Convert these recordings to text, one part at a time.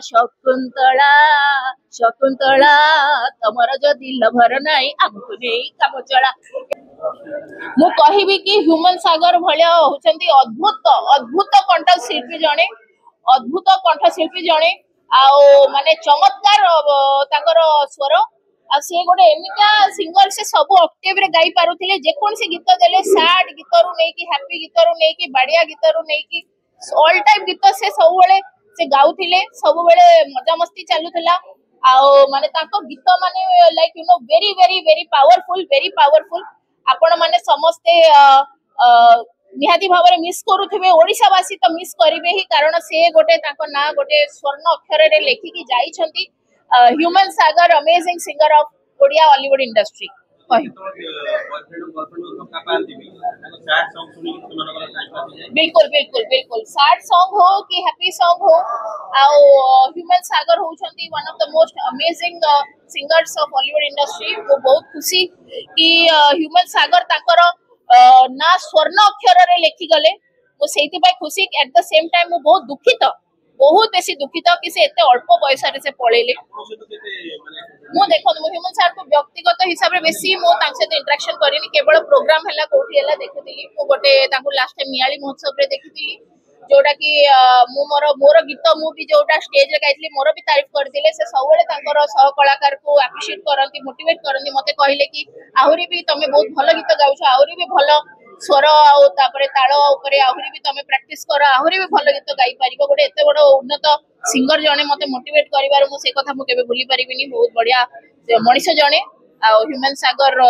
शकुंतला शकुंतला तमर जदि लभर नाई आमको नहीं काम चला मु कहबी कि ह्यूमन सागर भाया होचंती अद्भुत अद्भुत कंठशिल्पी जणे अद्भुत कंठशिल्पी जणे आओ माने चमत्कार ताकर स्वर आ से गोटे एमिटा सिंगर से सब ऑक्टेव रे गाई पारुथिले जे कोन से गीत देले सैड गीत रु नै कि हैप्पी गीत रु नै कि बाडिया गीत रु नै कि ऑल टाइप गीत से सब बेले से गाउथिले सब बेले मजा मस्ती चालुथिला आओ माने ताको गीत माने like you know very very very powerful आपण माने समस्ते निहाती भाव मिस करुवे ओडिशावासी तो मिस करेंगे ही कारण से गोटे ना गोटे स्वर्ण अक्षर रे लेखिकी जाइछंती Humane Sagar amazing singer of Odia Hollywood industry बिल्कुल बिल्कुल बिल्कुल सैड सॉन्ग हो कि हैप्पी सॉन्ग हो आओ ह्यूमन सागर होचंती one of the most amazing singers of Hollywood industry वो बहुत खुशी कि ह्यूमन सागर ताकर ना स्वर्ण अक्षर रे लेखि गले वो सेति पाई खुशी एट द सेम टाइम वो बहुत बेसी दुखित कि से एते अल्प बयस रे से पळेले मु देखो ह्यूमन सागर को व्यक्तिगत हिसाब रे बेसी मो तांक से इंटरेक्शन करिनी केवल प्रोग्राम हला कोठी हला देखुतिली मु गोटे तांको लास्ट टाइम मियाली महोत्सव रे देखितिली जोटा कि मु मोर गीत मु भी जोटा स्टेज रे गाइतली मोर भी तारीफ करथिले से सबले तांकर सह कलाकार को एप्रिशिएट करंती मोटिवेट करंती मते कहिले कि आहुरी भी तमे बहुत भलो गीत गाउछ आहुरी भी भलो स्वर आउ तापरे ताଳ ऊपर आहुरी भी तमे प्रैक्टिस कर आहुरी भी भलो गीत गाई परिबो गोटे एते बड़ उन्नत सिंगर जने मते मोटिवेट करिवार मु से कथा मु केबे भूली परिबिनी बहुत बढ़िया मनीष जने आ ह्यूमन सागर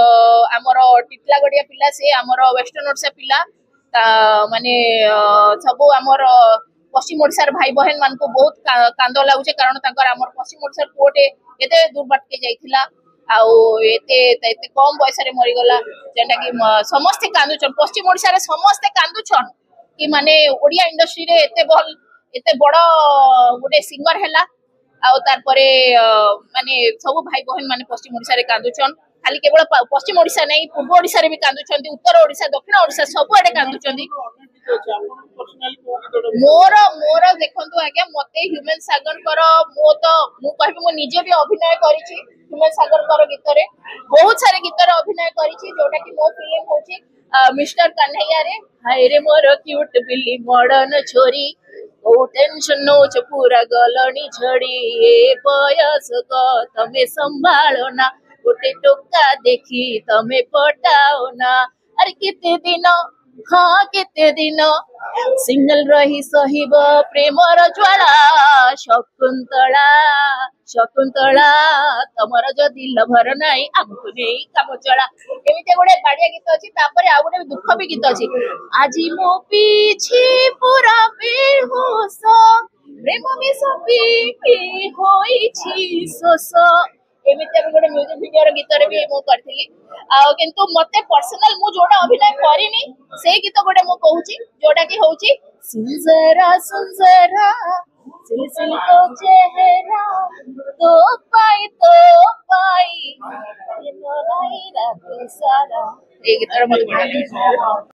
हमर टिटलागड़िया पिला से हमर वेस्टर्न ओडिशा पिला माने सब हमर पश्चिम ओडिशार भाई बहन मान को बहुत कांद लागुचे कारण तांकर हमर पश्चिम ओडिशार कोटे एते दूर बाटके जाइथिला आउ एते एते कम बयस रे मरि गला जेंटा कि समस्त कांदुछन पश्चिम ओडिशा रे समस्त कांदुछन कि माने ओडिया इंडस्ट्री रे एते बड़ गोटे सिंगर हैला आउ तार परे माने सब भाई बहन माने पश्चिम ओडिशा रे कांदुछन खाली केवल पश्चिम ओडिशा नहीं पूर्व ओडिशा रे भी कांदुछंती उत्तर ओडिशा दक्षिण ओडिशा सब आडे कांदुछंती मोर मोर देखंतु आज्ञा मते ह्यूमन सागर कर मु कहबी मु निजे भी अभिनय करिछि ह्यूमन सागर कर गीत रे बहुत सारे गीत रे अभिनय करिछि जोटा कि मो फिल्म होछि मिस्टर कन्हैया रे हाय रे मोर क्यूट बिल्ली मॉडर्न छोरी ओ टेंशन नो छ पूरा गलनी झड़ी ए बयस को तमे संभालो ना गोटे टोका देखी तमे पटाओ ना अरे केते दिन हाँ केते दिन सिंगल रही सहिब प्रेमर ज्वाला शकुंतला शकुंतला तमर जदि लभर नाई आमको नहीं काम चला एमिते गोटे बाडिया गीत अछि तापरे आ गोटे दुख भी गीत अछि आजी मो पीछे पूरा बेहोश प्रेम में सपी होई छी सोस एमिते भी गोटे म्यूजिक वीडियो रे गीत रे भी मो करथिली आ किंतु मते पर्सनल मु जोडा अभिनय करिनी से गीत गोटे मु कहूची जोडा कि होची सुंदरा सुंदरा सिलसिल तो चेहरा तो पाई ये नराई रात सारा ए गीत रे मते